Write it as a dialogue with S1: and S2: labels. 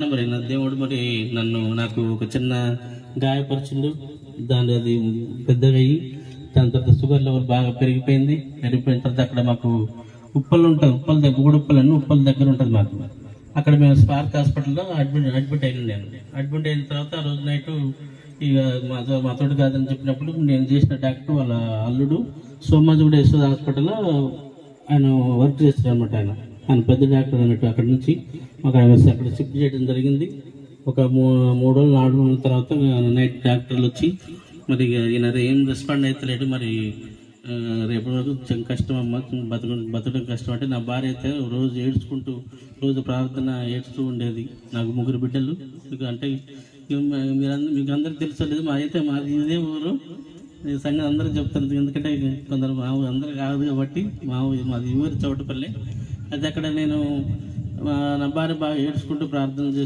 S1: మరి నా దేవుడు మరి నాకు ఒక చిన్న గాయపరిచిండు. అది పెద్దగా అయ్యి దాని తర్వాత షుగర్ లెవెల్ బాగా పెరిగిపోయిన తర్వాత అక్కడ మాకు ఉప్పలు ఉంటుంది, ఉప్పల దగ్గర ఉప్పలన్నీ ఉప్పల దగ్గర ఉంటుంది మాకు. అక్కడ మేము స్పార్క్ హాస్పిటల్లో అడ్మిట్ అయిన నేను. అడ్మిట్ అయిన తర్వాత ఆ రోజు నైట్ ఇక మాతోటి కాదని చెప్పినప్పుడు నేను చేసిన డాక్టర్ వాళ్ళ అల్లుడు సోమాజిగూడ యశోద హాస్పిటల్లో ఆయన వర్క్ చేస్తారు అనమాట. ఆయన పెద్ద డాక్టర్ అన్నట్టు. అక్కడ నుంచి మాకు అక్కడ షిఫ్ట్ చేయడం జరిగింది. ఒక 3 రోజులు 4 రోజుల తర్వాత నైట్ డాక్టర్లు వచ్చి మరి ఈయన ఏం రెస్పాండ్ అవుతలేడు, మరి రేపటి వరకు కష్టం అమ్మ, బతకడం కష్టం అంటే. నా భార్య అయితే రోజు ఏడ్చుకుంటూ, రోజు ప్రార్థన ఏడుస్తూ ఉండేది. నాకు 3 బిడ్డలు. అంటే మీకు అందరికి తెలుసలేదు, మాది ఇదే ఊరు. సంగతి అందరూ చెప్తారు, ఎందుకంటే కొందరు అందరూ కాదు కాబట్టి మాది ఊరు చౌటపల్లి. అది అక్కడ నేను నా భార్య బాగా ఏడ్చుకుంటూ ప్రార్థన చేసి